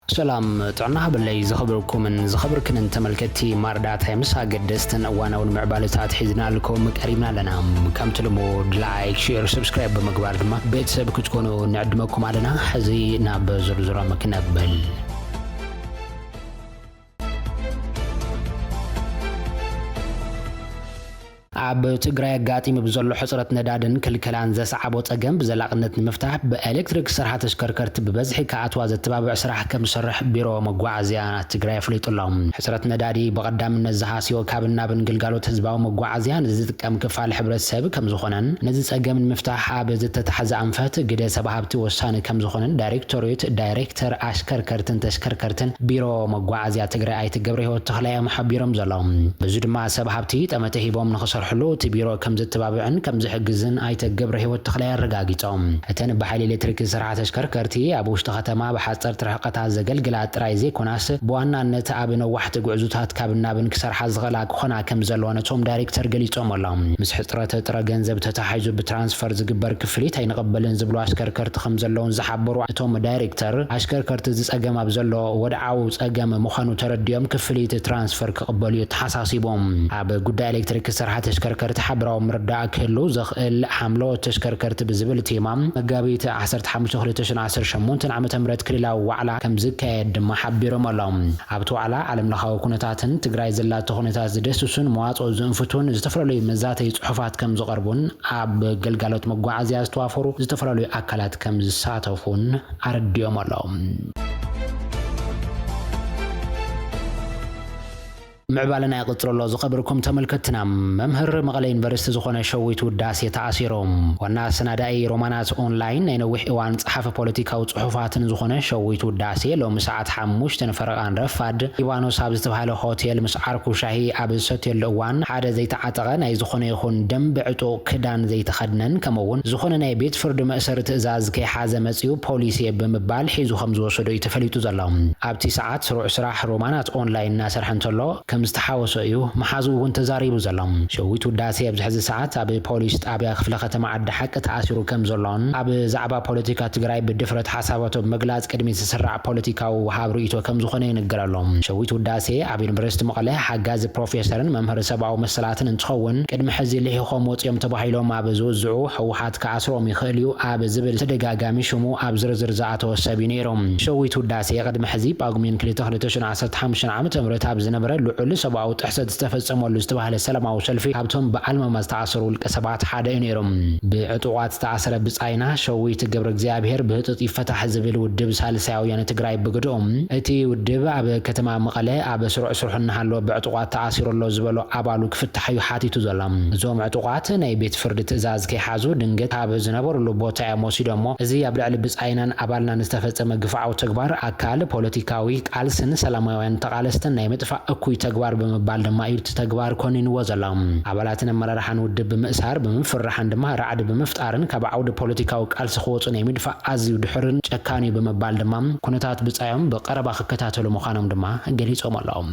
سلام طعنا بالله زخبركم من زخبركن انت ملكتي ماردات مسا قدستن وانا والمعبالتات حزنا لكم قريبنا لنا كم تلمود لايك شير سبسكرايب بمقبار دما بيتسب كتكونوا نعدمكم علينا حزي ناب زرزرا مكنبل عب تجري قاتي مبزلو حصرت ندادن كل كلان زس عبو تجم بزلاقنت مفتاح بإلكتريك سرحة تشكركرت ببزح كعتواز التبابع سرح كم سرح بيرو مقوعزيان تجري فليت اللهم حصرت ندادي بقدام النزهاسي وكابنا بنقلقالو تزباو مقوعزيان زيت كم كفال حبر السب كم زخونن نزيت أجم المفتاح عب زيت تحز أنفات قدي سبابتي وساني كم زخونن دايركتر أشكركرتن تشكركرتن بيرو مقوعزيان تجري أي تجبره وتخليه محبيرم زلهم بزود ما سبابتي تمته بوم نخسر حلو تبيرو كم زتبابعن كم زحجزن ايت قبره هو التخليه الرقاقيتهم اتن بحالي الكتريك سرعه تشكركرتي ابو اشتختما بحصر ترحقتها زغلغلات رايزي كوناس بوانانت ابن وحت غعزوتات كابنا بن كسرح زغلاق خنا كم زلونتهم دايركتر غليصوم اللهم مس حطرته ترى ገንዘብ ተታحيزو بترانسفر ዝግበር ክፍሊት አይنقبልን ዝብሉ አሽከርከርት ከም ዘለውን ዝሓበሩ እቶም ዳይሬክተር አሽከርከርት ዝጸገም ኣብዘሎ ወድዓው ጸገም ምዃኑ ተረድዮም ክፍሊት ትራንስፈር ክቅበሉ ተሓሳሲቦም ኣብ ጉዳይ ኤሌክትሪክ ስርዓት ተሽከርከርት ሓብራው ምርዳእ ክህሉ ዘኽእል ሓምሎ ተሽከርከርት ብዝብል ቴማም መጋቢት 15/2018 ዓመተ ምህረት ክልላዊ ዋዕላ ከም ዝካየድ ድማ ሓቢሮም ኣለዎም ኣብቲ ዋዕላ ዓለም ለኻዊ ኩነታትን ትግራይ ዘላቶ ኩነታት ዝደስሱን መዋጾ ዝንፍቱን ዝተፈላለዩ መዛተይ ጽሑፋት ከም ዝቐርቡን ኣብ ገልጋሎት መጓዓዝያ ዝተዋፈሩ ዝተፈላለዩ ኣካላት ከም ዝሳተፉን ኣረድዮም ኣለዎም معبالنا يقطر الله زخبركم تملكتنا ممهر مغلا يونيفرسيتي زخونه شويت وداسي تاثيرهم والناس ناداي رومانات اونلاين ينوح اوان صحافه بوليتيكاو صحفاتن زخونه شويت وداسي لو مساعات 5 تنفرقان رفاد ايوانو ساب زتبهاله هوتيل مسعركو شاهي ابسوت يلوان حدا زي تعاطغ ناي زخونه يخون دنب عطو كدان زي تخدنن كمون زخونه ناي بيت فرد مأسر تازاز كي حازه مصيو بوليسي بمبال حيزو خمز وسدو يتفليتو زلاهم ابتي ساعات سروع سراح رومانات اونلاين ناصر حنتلو كم استحاوسو ايو محازو وانت زاريبو زلهم شويت وداسي بزحز ساعات اب بوليس طابيا خفله ختمه عد حق تاثيرو كم زلون اب زعبا بوليتيكا تግራይ بدفرت حساباتو مغلاص قدمي تسرع بوليتيكاو وحابرو ايتو كم زخونه ينغرالهم شويت وداسي اب يونيفرسيتي مقله حجاز بروفيسورن ممهر سباو مسلاتن انتخون قدم حزي لهي خوم وصيم تباحيلو ما بزوزعو حوحات كاسرو ميخليو اب زبل تدغاغامي شمو اب زرزر زعاتو سبينيروم شويت وداسي قدم حزي باغمين كليتو 2015 عام تمرت اب زنبره لعل سباو تحسد استفصموا استباهل سلاماو سلفي ابتم بعلم ما استعصروا القسبات حدا ينيرم بعطوات تعصر بصاينا شويت قبر እግዚአብሔር በህጥጥ ይፈታح ዝብል ውድብ ሳልሳያውያን ትግራይ በግዶም እቲ ውድብ ኣብ ከተማ መቀለ ኣብ ስሩዕ ስሩሕና ሃሎ بعطوات تعصرሎ ዝበሎ ኣባሉ ክፍታحዩ ሓቲቱ ዘላም ዞም ዕጡቋት ናይ ቤት ፍርድ ትእዛዝ ከይሓዙ ድንገት ኣብ ዝነበሩሉ ቦታ ያሞሲዶሞ እዚ ኣብ ልዕሊ ብጻይናን ኣባልና ዝተፈጸመ ግፍዓው ተግባር ኣካል ፖለቲካዊ ቃልስን ሰላማውያን ተቃለስተን ናይ መጥፋእ እኩይ ተግባር በመባል ድማ ይርት ተግባር ኮኒን ወዘላም አባላትን መራራሃን ውድብ በመእሳር በመፍራሃን ድማ ራዕድ በመፍጣርን ከበዓውድ ፖለቲካው ቃልስ ኾጽ ናይ ምድፋ አዝዩ ድሕርን ጨካኒ በመባል ድማ ኩነታት ብጻዮም በቀረባ ከከታተሉ መኻኖም ድማ ገሊጾም ኣለዎም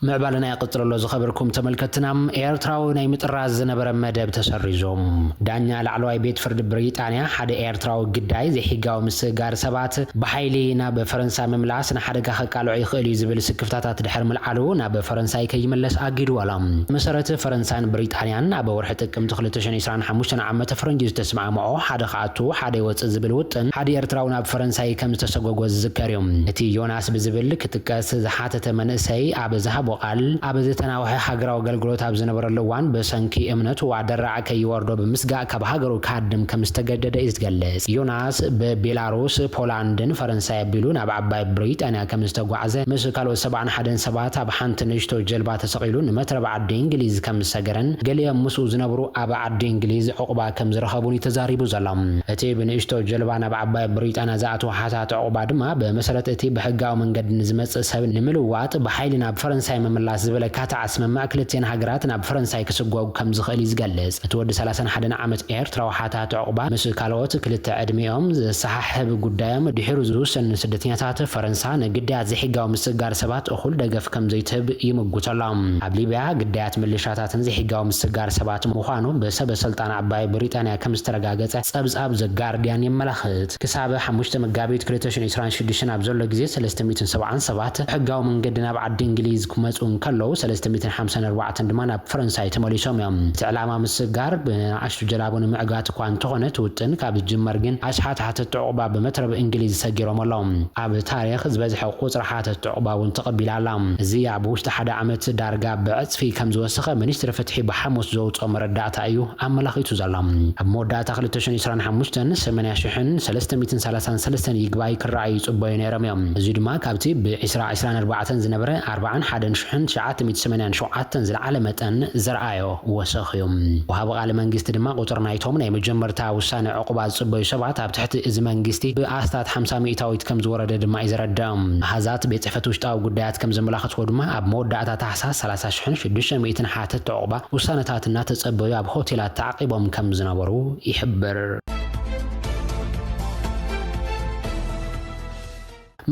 معبالنا يقطر الله زخبركم تملكتنام ايرتراو ناي مطراز زنبره مدب تسريزوم دانيا لعلواي بيت فرد بريطانيا حدا ايرتراو قداي زي حيغاو مسغار سبات بحيلينا بفرنسا مملاس نحدغا خقالو يخيل يزبل سكفتاتات دحر ملعلو نا بفرنساي كيملس اغيدو علام مسرت فرنسان بريطانيان ابا ورح تقم 2025 عام تفرنج تسمع معو حدا خاطو حدا يوص زبل وطن حدا ايرتراو نا بفرنساي كم تسغوغو زكريوم اتي يوناس بزبل كتكاس زحاتته منسي ابزها قال ابزتنا وهي حغراو غلغلوت ابزنبرلوان بسنكي امنت وعدرع كيوردو بمسغا كبهاغرو كادم كمستجدد يزغلس يوناس ببيلاروس بولاندن فرنساي بيلون ابعباي بريطانيا كمستغعزه مسكالو 7117 ابحنت نشتو جلبا تسقيلون مترب عد انجليز كمسغرن غليا مسو زنبرو ابا عد انجليز عقبا كمزرخبوني تزاريبو زلام اتي بنشتو جلبا ابعباي بريطانيا زاتو حاتات عقبا دما بمسرت اتي بحغاو منجد نزمص سب نملوات بحيلنا بفرنساي ምምላስ ዝበለ ካታዓስ መማክልቴን ሃገራት ናብ ፈረንሳይ ክስጓጉ ከም ዝኽእል ይዝገልጽ እትወዲ 31 ዓመት ኤርትራዊ ሓታት ዕቁባ ምስ ካልኦት ክልተ ዕድሜኦም ዘሰሓሕብ ጉዳዮም ድሕሩ ዝውሰን ስደተኛታት ፈረንሳ ንግዳያት ዘይሕጋዊ ምስጋር ሰባት እኹል ደገፍ ከም ዘይትህብ ይምጉተሎም ኣብ ሊብያ ግዳያት ምልሻታትን ዘይሕጋዊ ምስጋር ሰባት ምዃኑ በሰበ ስልጣን ዓባይ ብሪጣንያ ከም ዝተረጋገጸ ጸብጻብ ዘጋርዲያን ይመላኽት ክሳብ 5 መጋቢት 2026 ኣብ ዘሎ ግዜ 377 ሕጋዊ መንገዲ ናብ ዓዲ እንግሊዝ ክመጹ ከለዉ 354 ድማ ናብ ፈረንሳይ ተመሊሶም እዮም ዕላማ ምስጋር ብኣሽቱ ጀላቡን ምዕጋት እኳ እንተኾነ ትውጥን ካብ ዝጅመር ግን ኣሽሓት ሓተት ዕቁባ በመትረብ እንግሊዝ ሰጊሮም ኣሎም ኣብ ታሪኽ ዝበዝሐ ቁጽሪ ሓተት ዕቁባ እውን ተቐቢላ ኣላ እዚ ኣብ ውሽጢ ሓደ ዓመት ዳርጋ ብዕጽፊ ከም ዝወሰኸ ሚኒስትሪ ፍትሒ ብሓሙስ ዘውፅኦ መረዳእታ እዩ ኣመላኺቱ ዘሎ ኣብ መወዳእታ 2025 80,333 ይግባይ ክረኣዩ ጽበዩ ነይሮም እዮም እዚ ድማ ካብቲ ብ2024 ዝነበረ 41,987 ዝለዓለ መጠን ዘርኣዮ ወሰኽ እዩ ወሃቢ ቃል መንግስቲ ድማ ቁጥር ናይቶም ናይ መጀመርታ ውሳነ ዕቁባ ዝጽበዩ ሰባት ኣብ ትሕቲ እዚ መንግስቲ ብኣስታት 50 ሚእታዊት ከም ዝወረደ ድማ ይዝረዳም ሃዛት ቤት ጽሕፈት ውሽጣዊ ጉዳያት ከም ዘመላኽትዎ ድማ ኣብ መወዳእታ ታሕሳስ 30,600 ሓተት ዕቁባ ውሳነታትና ተጸበዩ ኣብ ሆቴላት ተዓቂቦም ከም ዝነበሩ ይሕብር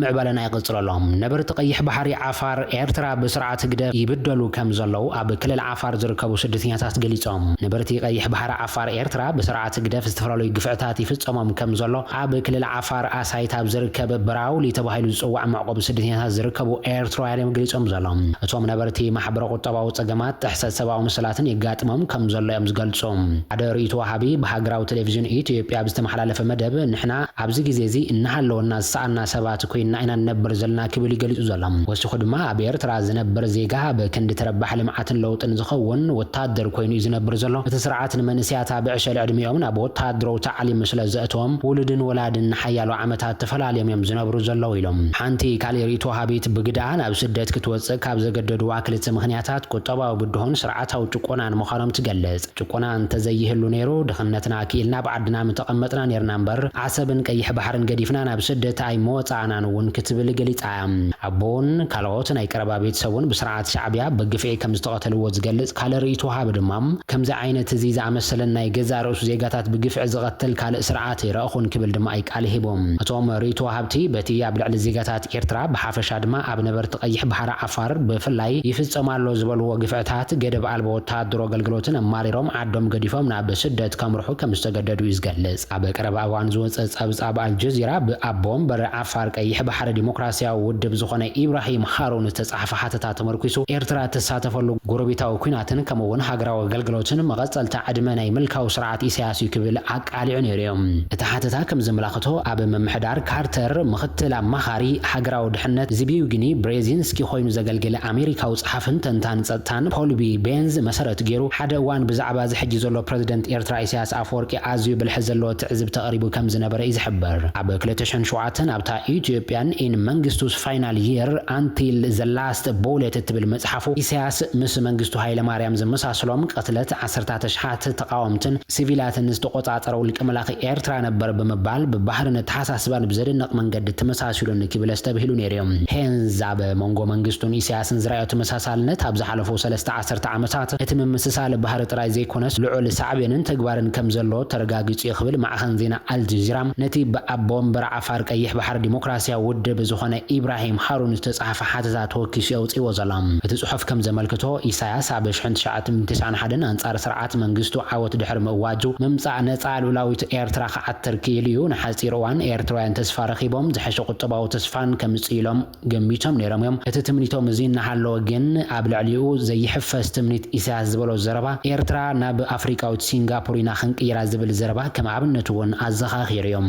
ምዕባለና ይቅጽለሎም ነበርቲ ቀይሕ ባሕሪ ዓፋር ኤርትራ በስርዓት ግደ ይብደሉ ከም ዘለው ኣብ ክልል ዓፋር ዝርከቡ ስደተኛታት ገሊጾም ነበርቲ ቀይሕ ባሕሪ ዓፋር ኤርትራ በስርዓት ግደ ዝተፈላለዩ ግፍዕታት ይፍጸሞም ከም ዘሎ ኣብ ክልል ዓፋር ኣሳይት ኣብ ዝርከብ በራውሊ ተባሂሉ ዝጽዋዕ መዕቆቢ ስደተኛታት ዝርከቡ ኤርትራውያን ገሊጾም ዘሎም እቶም ነበርቲ ማሕበረ ቁጠባዊ ጸገማት ጥሕሰት ሰብኣዊ ምስላትን ይጋጥሞም ከም ዘሎ እዮም ዝገልጹ ሓደ ርእይቶ ወሃቢ ብሃገራዊ ቴሌቪዥን ኢትዮጵያ ብዝተመሓላለፈ መደብ ንሕና ኣብዚ ግዜ እዚ እናሃለወና ዝሰኣና ሰባት ኢና ነበር ዘለና ክብል ይገልጹ ዘሎም ወስኹ ድማ ኣብ ኤርትራ ዝነበር ዜጋ በክንዲ ተረባሕ ልምዓትን ለውጥን ዝኸውን ወታደር ኮይኑ ዝነበር ዘሎ እቲ ስርዓት ንመንስያታ ብዕሸል ዕድሜኦም ናብ ወታደራዊ ታዕሊም ስለ ዘእተዎም ውሉድን ወላድን ሓያሎ ዓመታት ተፈላለዮም እዮም ዝነብሩ ዘለው ኢሎም ሓንቲ ካልእ ርእይቶ ወሃቢት ብግዳእ ናብ ስደት ክትወፅእ ካብ ዘገደዱ ክልተ ምኽንያታት ቁጠባዊ ብድሆን ስርዓታዊ ጭቆናን ምዃኖም ትገልጽ ጭቆና እንተዘይህሉ ነይሩ ድኽነትና ክኢልና ብዓድና ምተቐመጥና ነርና እምበር ዓሰብን ቀይሕ ባሕርን ገዲፍና ናብ ስደት ኣይመወፃእናን ክትብል ገሊጻ ኣቦን ካልኦት ናይ ቀረባ ቤተሰቡን ብስርዓት ሻዕብያ በግፍዒ ከም ዝተቐተልዎ ዝገልጽ ካልእ ርእይቶ ወሃቢ ድማ ከምዚ ዓይነት እዚ ዝኣመሰለን ናይ ገዛ ርእሱ ዜጋታት ብግፍዒ ዝቐትል ካልእ ስርዓት ይረኣኹን ክብል ድማ ይቃል ሂቦም እቶም ርእይቶ ወሃብቲ በቲ ኣብ ልዕሊ ዜጋታት ኤርትራ ብሓፈሻ ድማ ኣብ ነበርቲ ቀይሕ ባሕሪ ዓፋር ብፍላይ ይፍጸማሎ ዝበልዎ ግፍዕታት ገደብ ኣልቦ ወታደሮ ኣገልግሎትን ኣማሪሮም ዓዶም ገዲፎም ናብ ስደት ከምርሑ ከም ዝተገደዱ እዩ ዝገልጽ ኣብ ቀረባ እዋን ዝወፀ ጸብጻብ ኣልጀዚራ ብኣቦም በሪ ዓፋር ቀይሕ ባሕሪ ዲሞክራሲያዊ ውድብ ዝኾነ ኢብራሂም ሃሩን ዝተጻሕፈ ሓተታ ተመርኪሱ ኤርትራ ተሳተፈሉ ጎረቤታዊ ኩናትን ከምኡውን ሃገራዊ ኣገልግሎትን መቐጸልታ ዕድመ ናይ ምልካዊ ስርዓት ኢሳያስ ክብል ኣቃሊዑ ነይሮም እቲ ሓተታ ከም ዘመላኽቶ ኣብ ምምሕዳር ካርተር ምኽትል ኣማኻሪ ሃገራዊ ድሕነት ዚቢዩግኒ ብሬዚንስኪ ኮይኑ ዘገልገለ ኣሜሪካዊ ጸሓፍን ተንታን ጸጥታን ፖል ቢ ቤንዝ መሰረት ገይሩ ሓደ እዋን ብዛዕባ ዝሕጂ ዘሎ ፕረዚደንት ኤርትራ ኢሳያስ ኣፈወርቂ ኣዝዩ ብልሒ ዘለዎ ትዕዝብ ተቐሪቡ ከም ዝነበረ እዩ ዝሕበር ኣብ 2007 ኣብታ ኢትዮጵያን in መንግስቱስ ፋይናል year until the last bullet ትብል መጽሓፉ ኢሳያስ ምስ መንግስቱ ኃይለ ማርያም ዝመሳሰሎም ቀትለት 10 ሸሓት ተቃወምትን ሲቪላትን ዝተቆጻጸረው ልቅመላኺ ኤርትራ ነበር በመባል በባህርነት ተሐሳስባን ብዘደነቕ መንገድ ተመሳሰሉን ክብል ዝተብሂሉ ነይሮም ሄንዛበ መንጎ መንግስቱን ኢሳያስን ዝራእዮ ተመሳሳልነት ኣብ ዝሓለፉ 13 ዓመታት እቲ ምምስሳል ባህር ጥራይ ዘይኮነስ ልዑል ሳዕቤንን ተግባርን ከም ዘሎ ተረጋጊጹ ይኽብል ማዕኸን ዜና አልጀዚራ ነቲ በአቦም በርዓፋር ቀይሕ ባህር ዲሞክራሲያዊ ውድብ ዝኾነ ኢብራሂም ሃሩን ዝተጻሕፈ ሓተታ ተወኪሱ የውፅዎ ዘሎም እቲ ጽሑፍ ከም ዘመልክቶ ኢሳያስ ኣብ 1991 አንጻር ስርዓት መንግስቱ ዓወት ድሕሪ ምእዋጁ ምምጻእ ነጻ ሉላዊት ኤርትራ ከዓትር ክኢልዩ ንሓፂር እዋን ኤርትራውያን ተስፋ ረኺቦም ዝሐሸ ቁጠባዊ ተስፋን ከምጽኢሎም ገሚቶም ነይሮም እዮም እቲ ትምኒቶም እዚ እናሃለወ ግን ኣብ ልዕሊኡ ዘይሕፈስ ትምኒት ኢሳያስ ዝበሎ ዘረባ ኤርትራ ናብ ኣፍሪካዊት ሲንጋፖር ኢና ክንቅይራ ዝብል ዘረባ ከም ኣብነት እውን ኣዘኻኺሩ እዮም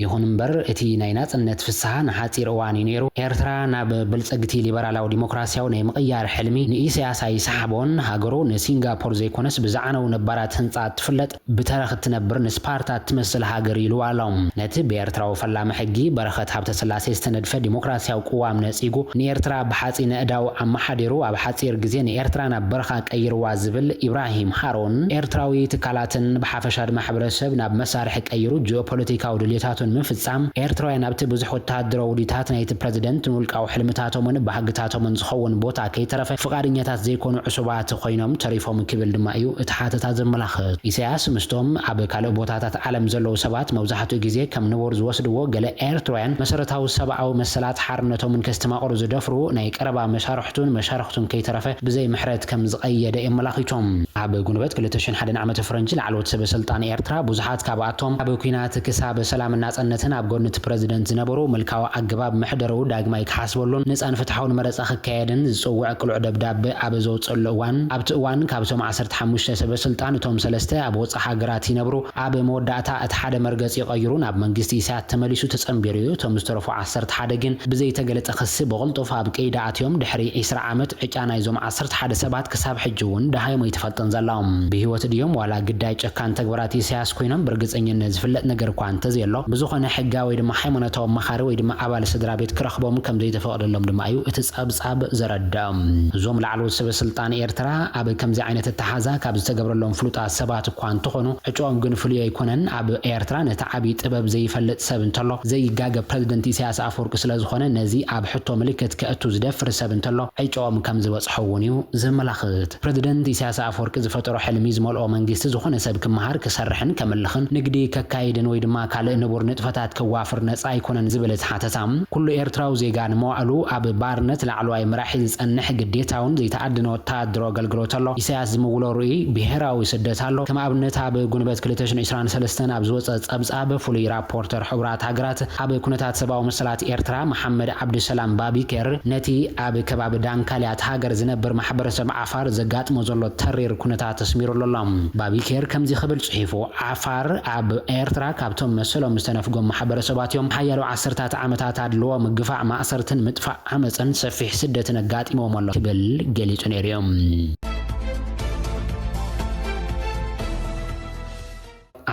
ይኹን እምበር እቲ ናይ ናጽነት ፍስሓ ንሓፂር እዋን ነይሩ ኤርትራ ናብ ብልጽግቲ ሊበራላዊ ዲሞክራሲያዊ ናይ ምቕያር ሕልሚ ንኢሳያስ ኣይሰሓቦን ሃገሩ ንሲንጋፖር ዘይኮነስ ብዛዕነው ነባራት ህንጻት ትፍለጥ ብተረኽ ትነብር ንስፓርታ ትመስል ሃገር ኢሉ ኣሎም ነቲ ብኤርትራዊ ፈላሚ ሕጊ በረኸት ሃብተ ስላሴ ዝተነድፈ ዲሞክራሲያዊ ቅዋም ነጺጉ ንኤርትራ ብሓጺነ እዳው ኣመሓዲሩ ኣብ ሓፂር ግዜ ንኤርትራ ናብ በረኻ ቀይርዋ ዝብል ኢብራሂም ሃሩን ኤርትራዊ ትካላትን ብሓፈሻ ድማ ሕብረተሰብ ናብ መሳርሒ ቀይሩ ጂኦፖለቲካዊ ድሌታቱን ምፍጻም ኤርትራውያን ኣብቲ ብዙሕ ወታደራዊ ውዲታት ናይቲ ፕሬዚደንት ንውልቃዊ ሕልምታቶምን ባህግታቶምን ዝኸውን ቦታ ከይተረፈ ፍቃድኛታት ዘይኮኑ ዕሱባት ኮይኖም ተሪፎም ክብል ድማ እዩ እቲ ሓተታ ዘመላኽት ኢሳያስ ምስቶም ኣብ ካልእ ቦታታት ዓለም ዘለዉ ሰባት መብዛሕትኡ ግዜ ከም ንቡር ዝወስድዎ ገለ ኤርትራውያን መሰረታዊ ሰብኣዊ መሰላት ሓርነቶምን ከስተማቕሩ ዝደፍሩ ናይ ቀረባ መሻርክቱን ከይተረፈ ብዘይ ምሕረት ከም ዝቀየደ የመላኺቶም ኣብ ጉንበት 2001 ዓመተ ፈረንጂ ላዕለዎት ሰበስልጣን ኤርትራ ብዙሓት ካብኣቶም ኣብ ኩናት ክሳብ ሰላምና ጸነትን ኣብ ጎንቲ ፕሬዚደንት ዝነበሩ መልካዊ ኣገባብ ምሕደረው ዳግማይ ክሓስበሉን ነፃን ፍትሓውን መረፃ ክካየድን ዝፅውዕ ቅሉዕ ደብዳቤ ኣብ ዘውፅሉ እዋን ኣብቲ እዋን ካብቶም 15 ሰበስልጣን እቶም 3 ኣብ ወፃኢ ሃገራት ይነብሩ ኣብ መወዳእታ እቲ ሓደ መርገጽ ይቀይሩ ናብ መንግስቲ ኢሳያስ ተመሊሱ ተጸንቢሩ እቶም ዝተረፉ 11 ግን ብዘይ ተገለጸ ክሲ ብቕልጡፍ ኣብ ቀይዳ ኣትዮም ድሕሪ 20 ዓመት ዕጫ ናይዞም 11 ሰባት ክሳብ ሕጂ እውን ዳሃይሞ ይተፈልጥን ዘላዎም ብህይወት ድዮም ዋላ ግዳይ ጨካን ተግባራት ኢሳያስ ኮይኖም ብርግጸኝነት ዝፍለጥ ነገር እኳ እንተዘየሎ ብዙኾነ ሕጋዊ ወይ ድማ ሃይማኖታዊ መኻሪ ወይ ድማ ኣባል ስድራ ቤት ክረኽቦም ከም ዘይተፈቀደሎም ድማ እዩ እቲ ጸብጻብ ዘረድኦም እዞም ላዕለዎት ሰበስልጣን ኤርትራ ኣብ ከምዚ ዓይነት ተሓዛ ካብ ዝተገብረሎም ፍሉጣት ሰባት እኳ እንትኾኑ ዕጮኦም ግን ፍሉይ ኣይኮነን ኣብ ኤርትራ ነቲ ዓብይ ጥበብ ዘይፈልጥ ሰብ እንተሎ ዘይጋገብ ፕሬዚደንት ኢሳያስ ኣፈወርቂ ስለዝኾነ ነዚ ኣብ ሕቶ ምልክት ከእቱ ዝደፍር ሰብ እንተሎ ዕጮኦም ከም ዝበፅሖ እውን እዩ ዘመላኽት ፕሬዚደንት ኢሳያስ ኣፈወርቂ ዝፈጠሮ ሕልሚ ዝመልኦ መንግስቲ ዝኾነ ሰብ ክመሃር ክሰርሕን ከመልኽን ንግዲ ከካይድን ወይ ድማ ካልእ ንቡር ንጥፈታት ክዋፍር ነፃ ኣይኮነን ዝብል ሓተታም ኩሉ ኤርትራዊ ዜጋ ንመዋዕሉ ኣብ ባርነት ላዕለዋይ መራሒ ዝጸንሕ ግዴታውን ዘይተዓድነ ወታደራዊ ኣገልግሎት ኣሎ ኢሳያስ ዝምውሎ ርእይ ብሄራዊ ስደት ኣሎ ከም ኣብነት ኣብ ጉንበት 2023 ኣብ ዝወፀ ጸብጻብ ፍሉይ ራፖርተር ሕቡራት ሃገራት ኣብ ኩነታት ሰብኣዊ መሰላት ኤርትራ መሐመድ ዓብድሰላም ባቢኬር ነቲ ኣብ ከባቢ ዳንካልያት ሃገር ዝነብር ማሕበረሰብ ዓፋር ዘጋጥሞ ዘሎ ተሪር ኩነታት ተስሚሩሎም ባቢኬር ከምዚ ክብል ጽሒፉ ዓፋር ኣብ ኤርትራ ካብቶም መሰሎም ዝተነፍጎም ማሕበረሰባት እዮም ሓያሎ 10 ዓመታት ኣድልዎ ምግፋዕ ማእሰርትን ምጥፋዕ ዓመፅን ሰፊሕ ስደትን ኣጋጢሞም ኣሎ ክብል ገሊጹ ነይሮም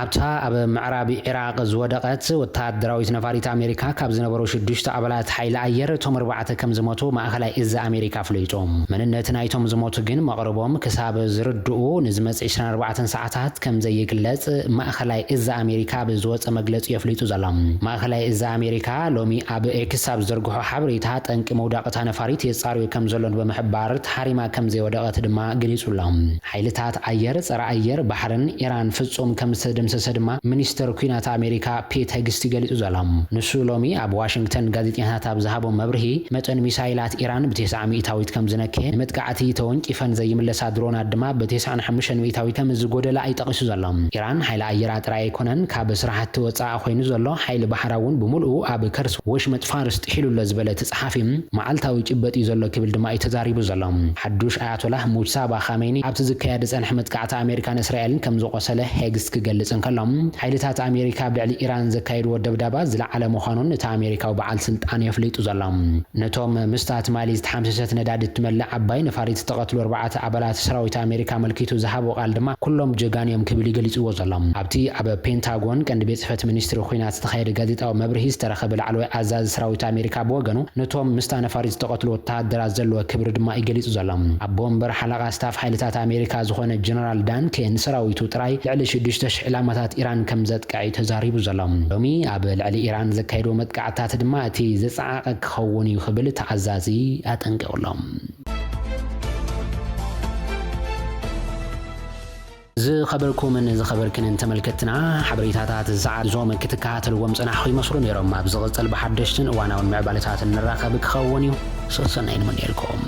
ኣብታ ኣብ ምዕራብ ኢራቅ ዝወደቀት ወታደራዊት ነፋሪት ኣሜሪካ ካብ ዝነበሩ 6 ኣባላት ሓይሊ ኣየር እቶም 4 ከም ዝሞቱ ማእኸላይ እዝ ኣሜሪካ ፍለይጦም መንነት ናይቶም ዝሞቱ ግን መቕረቦም ክሳብ ዝርድኡ ንዝመጽ 24 ሰዓታት ከም ዘይግለጽ ማእኸላይ እዝ ኣሜሪካ ብዝወፀ መግለጺ የፍሊጡ ዘሎም ማእኸላይ እዝ ኣሜሪካ ሎሚ ኣብ ኤክስ ኣብ ዝርግሖ ሓበሬታ ጠንቂ መውዳቕታ ነፋሪት የጻርዩ ከም ዘሎን ብምሕባር ታሪማ ከም ዘይወደቀት ድማ ገሊጹሎም ሓይልታት ኣየር ጸረ ኣየር ባሕርን ኢራን ፍጹም ከም ድምሰሰ ድማ ሚኒስተር ኩናት ኣሜሪካ ፔት ሄግስቲ ገሊጹ ዘሎም ንሱ ሎሚ ኣብ ዋሽንግተን ጋዜጠኛታት ኣብ ዝሃቦ መብርሂ መጠን ሚሳይላት ኢራን ብ90 ሚእታዊት ከም ዝነከ ንመጥቃዕቲ ተወንቂፈን ዘይምለሳ ድሮናት ድማ ብ95 ሚእታዊት ከም ዝጎደላ ኣይጠቂሱ ዘሎም ኢራን ሓይሊ ኣየር ጥራይ ኣይኮነን ካብ ስራሕቲ ወፃኢ ኮይኑ ዘሎ ሓይሊ ባሕራ እውን ብምልኡ ኣብ ከርስ ወሽመጥ ፋርስ ጥሒሉሎ ዝበለ ተጻሓፊ መዓልታዊ ጭበጥ እዩ ዘሎ ክብል ድማ ተዛሪቡ ዘሎም ሓዱሽ ኣያቶላህ ሙሳባ ኻሜኒ ኣብቲ ዝካየድ ጸንሕ መጥቃዕቲ ኣሜሪካን እስራኤልን ከም ዝቆሰለ ሄግስት ክገልጽ እንከሎም ሓይልታት ኣሜሪካ ብልዕሊ ኢራን ዘካየድዎ ደብዳባ ዝለዓለ ምዃኑን እቲ ኣሜሪካዊ በዓል ስልጣን የፍሊጡ ዘሎም ነቶም ምስታት ማሊ ዝተሓምሰሰት ነዳዲ ትመልእ ዓባይ ነፋሪት ተቐትሉ 4 ኣባላት ሰራዊት ኣሜሪካ መልኪቱ ዝሃቦ ቃል ድማ ኩሎም ጀጋንዮም ክብል ይገልጽዎ ዘሎም ኣብቲ ኣብ ፔንታጎን ቀንዲ ቤት ጽሕፈት ሚኒስትሪ ኩናት ዝተኻየደ ጋዜጣዊ መብርሂ ዝተረኸበ ላዕለዋይ ኣዛዚ ሰራዊት ኣሜሪካ ብወገኑ ነቶም ምስታ ነፋሪት ተቐትሉ ወታደራት ዘለዎ ክብሪ ድማ ይገልጹ ዘሎም ኣብ ቦምበር ሓለቓ ስታፍ ሓይልታት ኣሜሪካ ዝኾነ ጀነራል ዳን ኬን ሰራዊቱ ጥራይ ልዕሊ 6,000 ዕላማታት ኢራን ከም ዘጥቃዕ ተዛሪቡ ዘሎም ሎሚ ኣብ ልዕሊ ኢራን ዘካየድዎ መጥቃዕትታት ድማ እቲ ዘጸዓቐ ክኸውን እዩ ክብል ተዓዛዚ ኣጠንቂቖሎም ዝኸበርኩምን ዝኸበርክንን ተመልከትና ሓበሬታታት ሰዓት ዞም ክትከታተልዎም ጽናሕኹ ይመስሉ ነይሮም ኣብ ዝቕጽል ብሓደሽትን እዋናውን ምዕባለታት እንራኸብ ክኸውን እዩ ሰሰናይ ንመን የልኩም